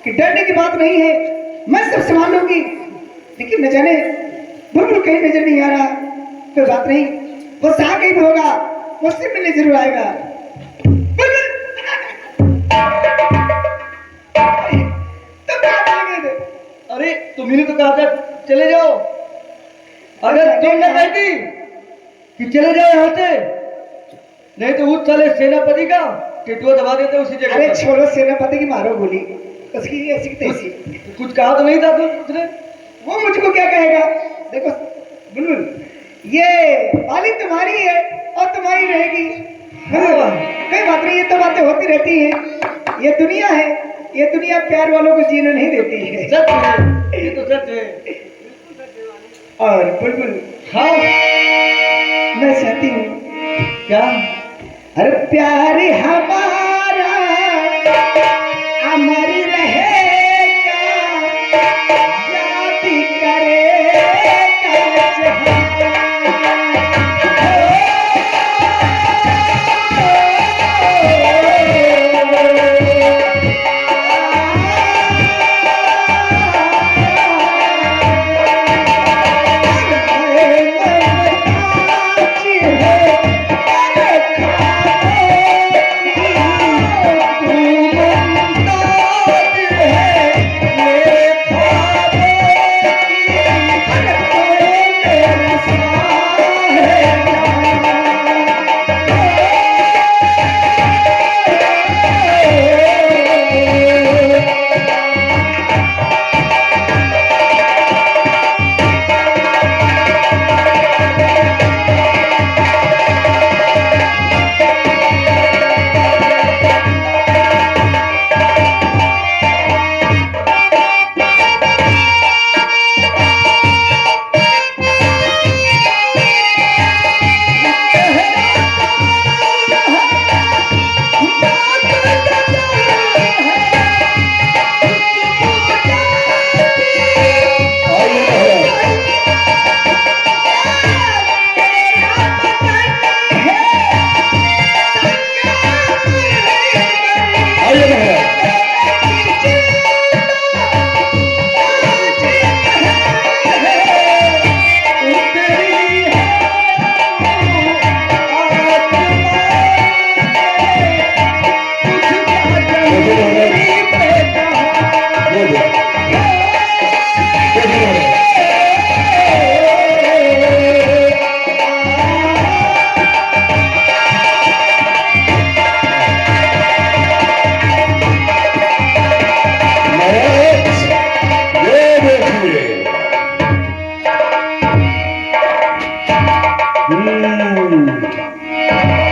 कि डरने की बात नहीं है, मैं सब संभाल लूंगी। लेकिन न जाने बुलबुल कहीं नजर नहीं आ रहा। कोई बात नहीं, वो जहाँ कहीं भी होगा मुझसे मिलने जरूर आएगा। बुलबुल तुम कहाँ चले गए थे? अरे तुम्ही ने तो कहा था चले जाओ। अगर तुम न कहती कि चले जाओ यहाँ से, नहीं तो उस साले सेनापति का टिटुआ दबा देते उसी जगह अरे पर। छोड़ो, सेनापति की मारो गोली, उसकी ऐसी की तैसी। कुछ कहा तो नहीं था तुमने? वो मुझको क्या कहेगा? देखो बुलबुल, ये पाली तुम्हारी है और तुम्हारी रहेगी। हाँ। कोई बात नहीं, ये तो बातें होती रहती हैं। ये दुनिया है, ये दुनिया प्यार वालों को जीने नहीं देती है। सच है, ये तो सच है। और बुलबुल, हाँ मैं चाहती हूँ, क्या? अरे प्यार हमारा अमर रहेगा, याद करेगा जहां।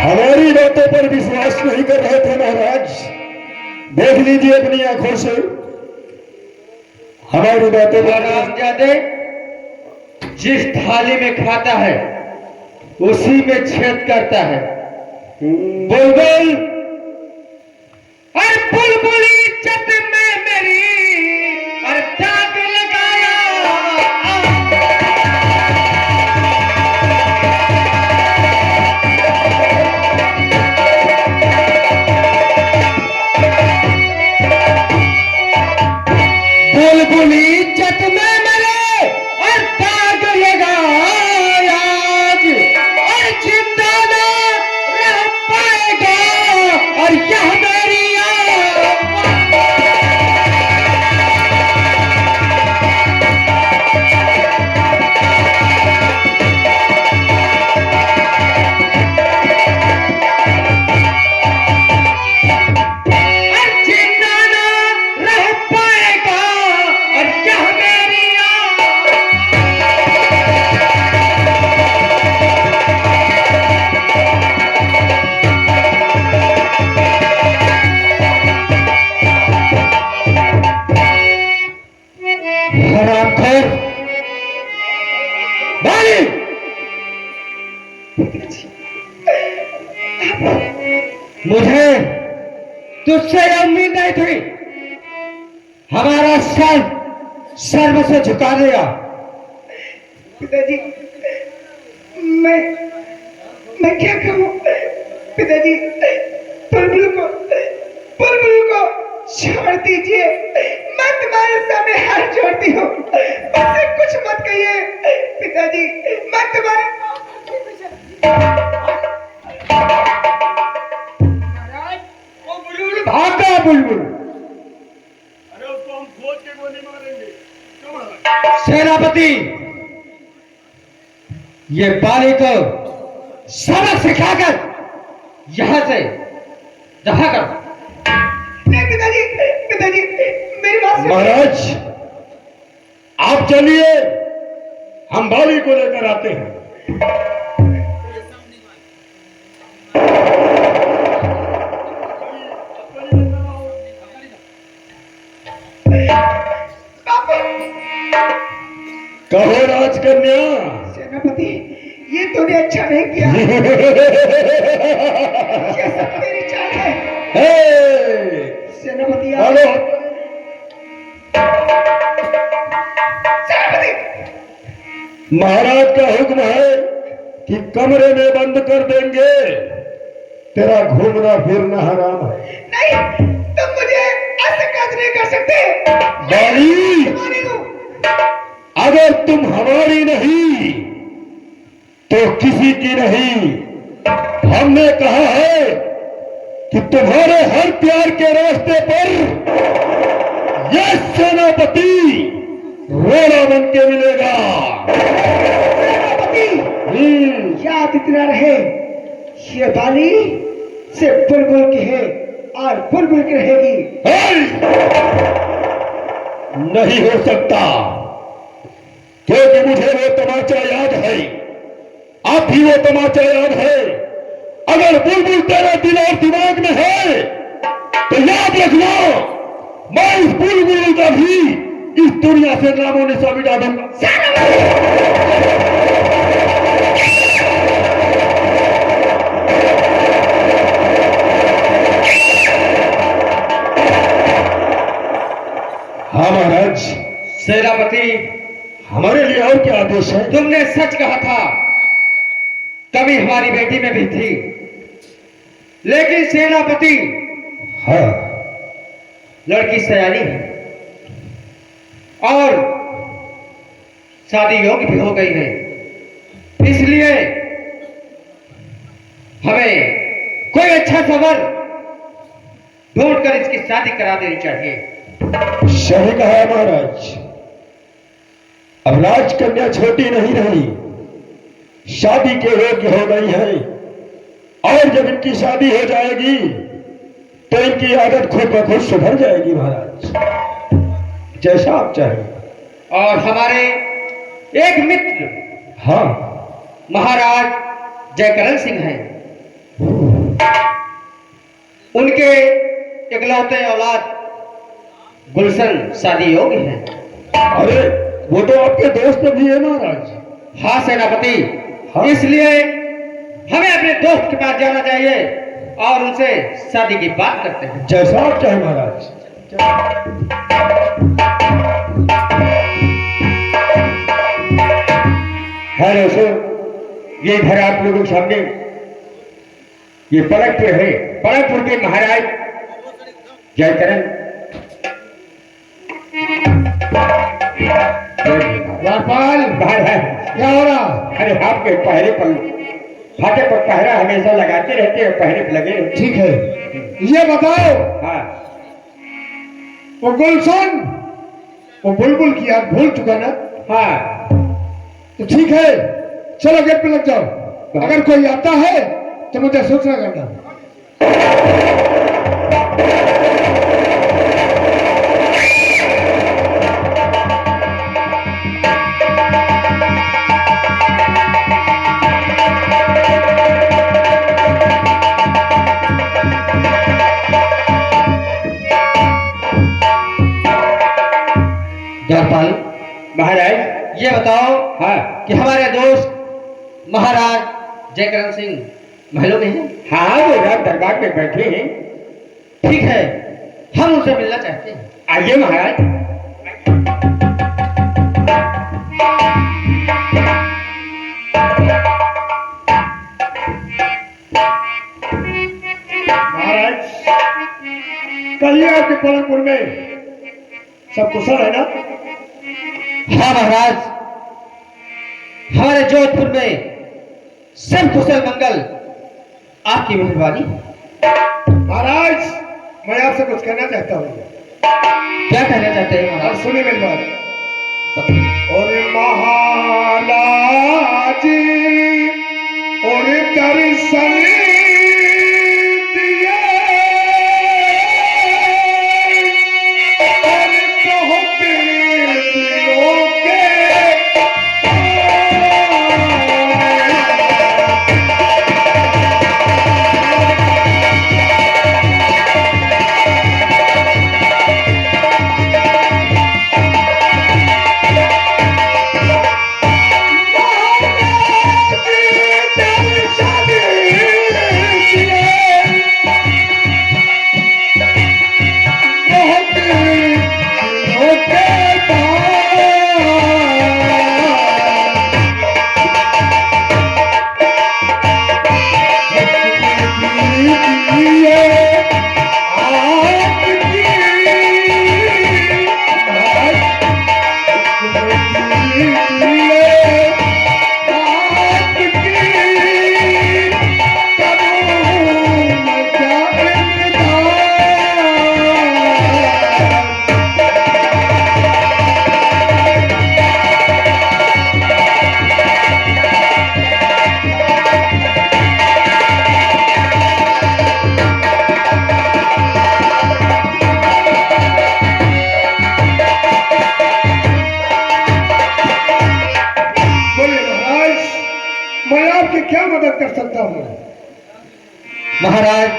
हमारी बातों पर विश्वास नहीं कर रहे थे महाराज। देख लीजिए अपनी आंखों से हमारी बातों पर। हरामजादे, जिस थाली में खाता है उसी में छेद करता है। बुलबुल, अरे बुलबुल इज्जत में मेरी और दाग लगाया। बुलबुल इज्जत में मेरे और दाग लगाया आज, और जिंदा ना रह पाएगा और यह मेरी हरामखोर बाली। मुझे तुझसे उम्मीद नहीं थी। हमारा सर सर्व से झुका देगा। पिताजी, मैं क्या कहूँ पिताजी? बुलबुल को छोड़ दीजिए, तुम्हारे सामने हाथ जोड़ती हूँ, मुझसे कुछ मत कहिए पिताजी। मैं तुम्हारे वो बुलबुल भागा बुलबुल। अरे उसको हम खोज के गोली मारेंगे। क्यों महाराज? सेनापति, ये बाली को सबक सिखाकर यहां से रहा कर। नहीं पिताजी, पिताजी मेरी बात सुनिए। महाराज आप चलिए, हम बाली को लेकर आते हैं। पापा। कहो राजकन्या। सेनापति, ये तूने अच्छा नहीं किया। ये सब मेरी चाल है। हे! सेनापति हेलो। सेनापति, महाराज का हुक्म है कि कमरे में बंद कर देंगे। तेरा घूमना फिरना हराम है। नहीं, तुम मुझे ऐसे कैद नहीं कर सकते। बाली, तुम्हारी हूँ। अगर तुम हमारी नहीं तो किसी की नहीं। हमने कहा है कि तुम्हारे हर प्यार के रास्ते पर यह सेनापति रोड़ा बन के मिलेगा। सेनापति, याद इतना रहे, ये बाली से बुलबुल की है और बुलबुल की रहेगी। नहीं हो सकता, क्योंकि मुझे वो तमाचा याद है, अब भी वो तमाचा याद है। अगर बुलबुल तेरे दिल और दिमाग में है तो याद रखना, मैं इस बुलबुल का भी इस दुनिया से नामो निशान मिटा दूंगा। हाँ महाराज। सेनापति, हमारे लिए और क्या आदेश है? तुमने सच कहा था, कभी हमारी बेटी में भी थी, लेकिन सेनापति हाँ। लड़की सयानी है और शादी योग्य भी हो गई है, इसलिए हमें कोई अच्छा खबर ढूंढकर इसकी शादी करा देनी चाहिए। सही कहा महाराज। अब राजकन्या छोटी नहीं रही, शादी के योग्य हो गई है, और जब इनकी शादी हो जाएगी तो इनकी आदत खुद ब खुद सुधर जाएगी महाराज, जैसा आप चाहें। और हमारे एक मित्र हाँ। महाराज जयकरण सिंह हैं, उनके इकलौते औलाद गुलशन शादी योग्य है। अरे वो तो आपके दोस्त भी है महाराज। हाँ सेनापति, हाँ? इसलिए हमें अपने दोस्त के पास जाना चाहिए और उनसे शादी की बात करते हैं। जैसा आप चाहें महाराज। है दोस्तों, ये घर आप लोगों के सामने ये पलकपुर है, पलकपुर के महाराज जयकरण। राजपाल, क्या हो रहा? अरे आपके पहरे पर फाटे पर पहरा हमेशा लगाते रहते हैं, पहरे पर लगे रहते। ठीक है, ये बताओ, हाँ, वो गुलशन वो बुलबुल की याद भूल चुका ना? हाँ, तो ठीक है, चलो गेट पे लग जाओ। अगर कोई आता है तो मुझे सूचना करना। जयपाल महाराज, ये बताओ हाँ कि हमारे दोस्त महाराज जयकरण सिंह महलों में हैं? हाँ, वो रात दरबार में बैठे हैं। ठीक है, हम उनसे मिलना चाहते हैं। आइए महाराज। महाराज, कहिए आपके पलकपुर में सब कुशल है ना? हाँ महाराज, हमारे जोधपुर में सब कुशल मंगल, आपकी मेहरबानी। महाराज, मैं आपसे कुछ कहना चाहता हूँ। क्या कहना चाहते हैं और महाराज? सुनिए मेरी बात। और महाराज और दर्शन दिए और बहुत दिनों के मैं आपकी क्या मदद कर सकता हूँ? महाराज,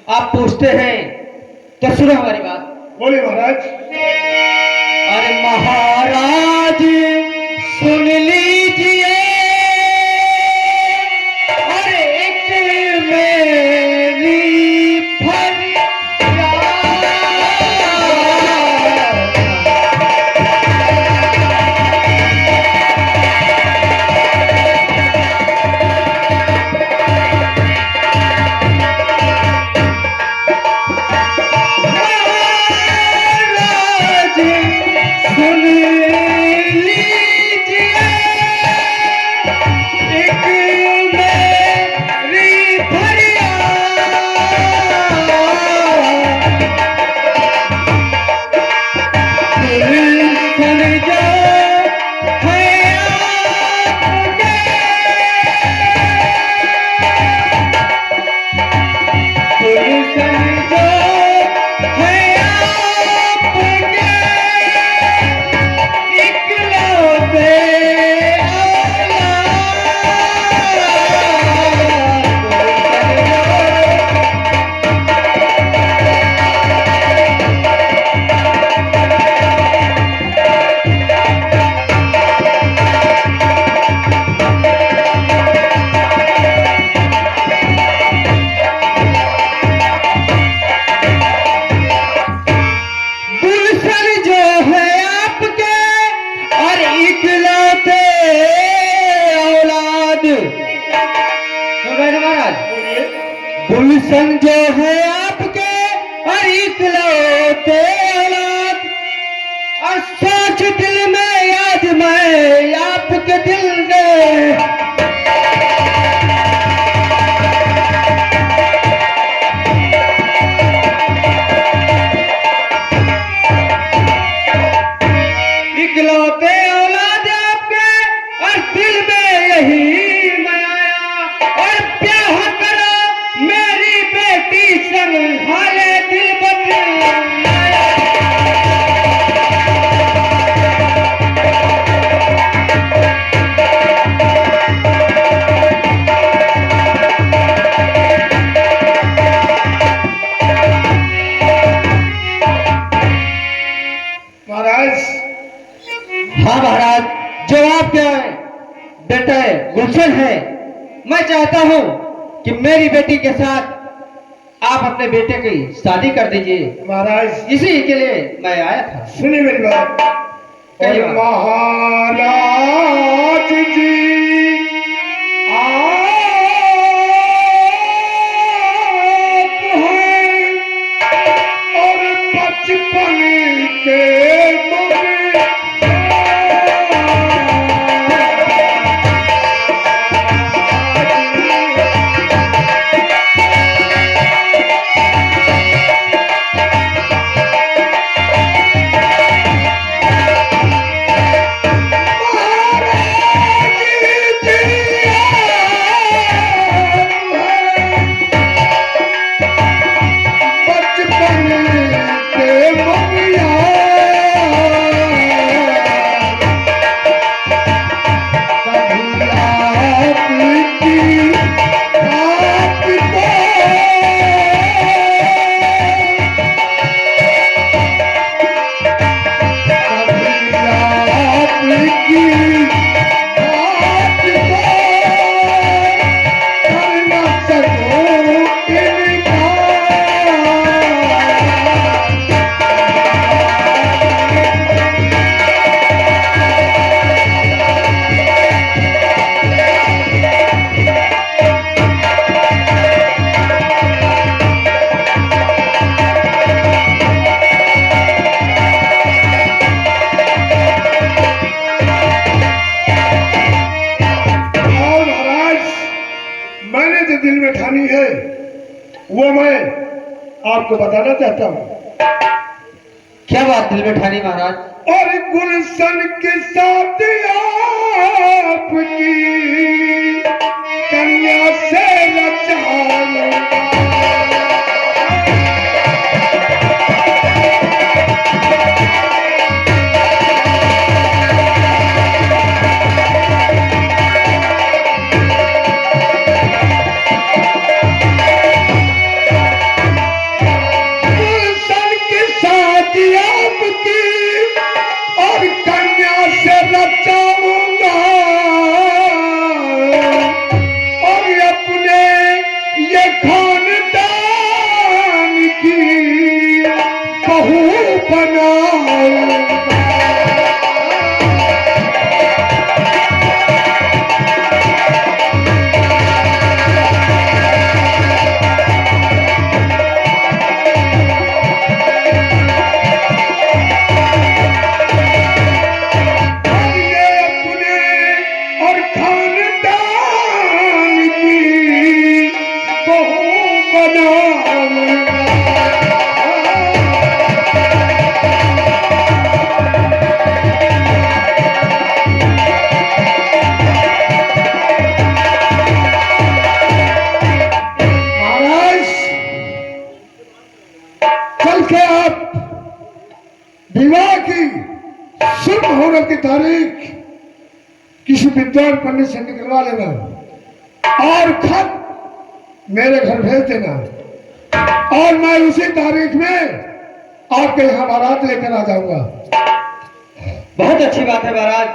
आप पूछते हैं तो सुनो हमारी बात। बोलिए महाराज। अरे महाराज सुन लीजिए, अरे एक मेरी फरियाद। गुलशन जो है आपके और इकलौते औलाद, और सोच दिल में आज मैं आपके दिल में इकलौते औलाद आपके और दिल में यही मैं आया, और ब्याह करो मेरी बेटी संग हाले दिल बदलाया। महाराज। हाँ महाराज, जो आपके बेटे गुलशन है, मैं चाहता हूँ कि मेरी बेटी के साथ आप अपने बेटे की शादी कर दीजिए। महाराज, इसी के लिए मैं आया था। सुनिए मेरी बात। कहिए और बात। महाराज जी आप हैं और बचपन के दिल में ठानी है वो मैं आपको बताना चाहता हूँ। क्या बात दिल में ठानी महाराज? और गुलशन के साथ आपकी कन्या से रचाऊंगा। गुलशन के साथ आपकी और कन्या से रचाऊंगा और अपने ये खानदान की बहू बनाऊंगा। विवाह की शुभ मुहूर्त की तारीख किसी विद्वान पंडित से निकलवा लेना और खत मेरे घर भेज देना और मैं उसी तारीख में आपके यहाँ बारात लेकर आ जाऊंगा। बहुत अच्छी बात है महाराज।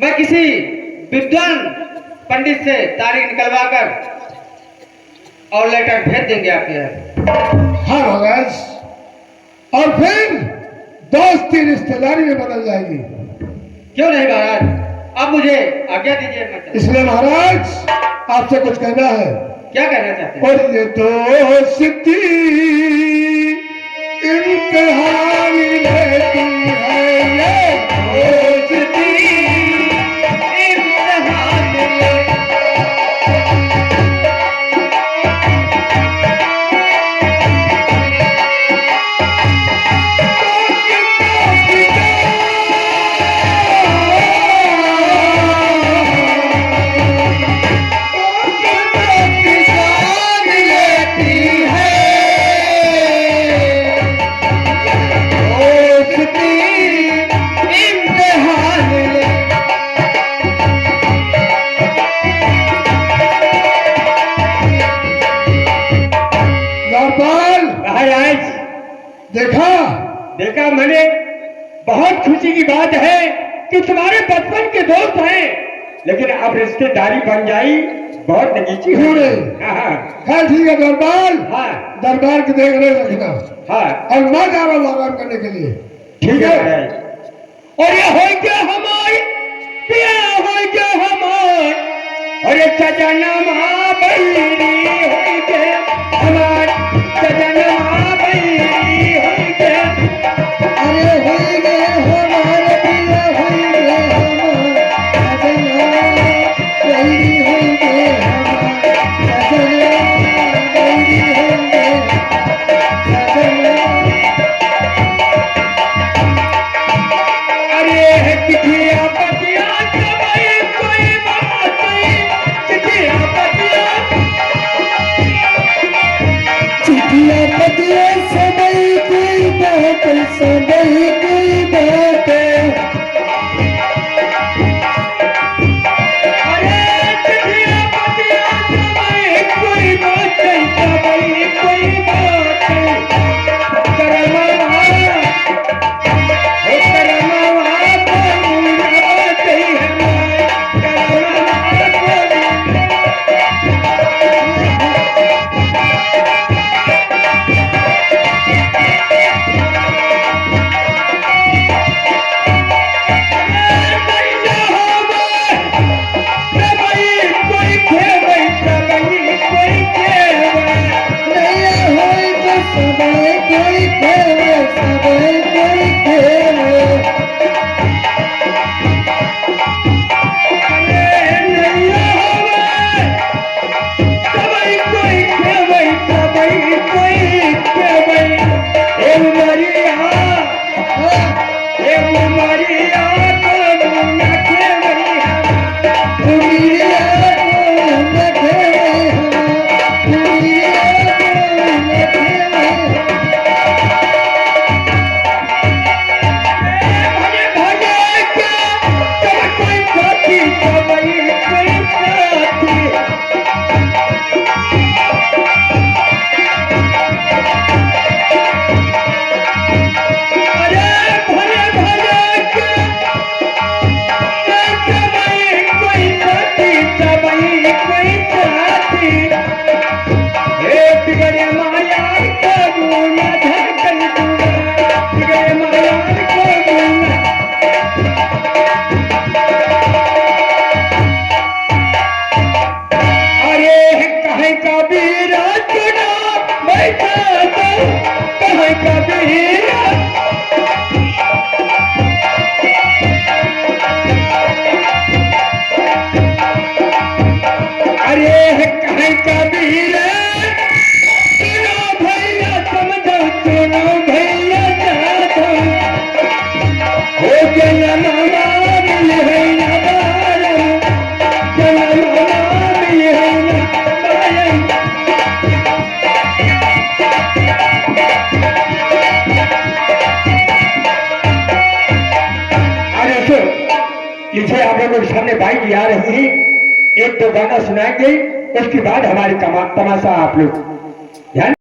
मैं किसी विद्वान पंडित से तारीख निकलवाकर और लेटर भेज देंगे आपके यहाँ। हाँ महाराज, और फिर दोस्ती रिश्तेदारी में बदल जाएगी। क्यों नहीं महाराज, अब मुझे आज्ञा दीजिए। मैं इसलिए महाराज आपसे कुछ कहना है। क्या कहना चाहते हैं? और ये दोस्ती इम्तिहान लेती है, ये दोस्ती इम्तिहान ले। देखा मैंने, बहुत खुशी की बात है कि तुम्हारे बचपन के दोस्त हैं, लेकिन अब रिश्तेदारी बन जाई, बहुत नगीची हो रही। खैर ठीक है दरबार, हाँ दरबार की देख रहे रखना, हाँ और मैं जा रहा हूँ आराम करने के लिए। ठीक है। और ये हो गया हमारी पिया हो गया हमार, और ये सजनमा बैरी हो गया हमार, सजनमा बैरी हो गया। अरे हो गए हमारे पिया हो गए हमार, सजनमा बैरी हो गए हमार, सजनमा बैरी हो गए सजनमा। अरे चिट्ठिया पतिया कोई बात नहीं, चिट्ठिया पतिया पीछे आप लोगों के सामने बाइक आ रही है, एक दो गाना सुनाएंगे, उसके बाद हमारी तमाशा आप लोग ध्यान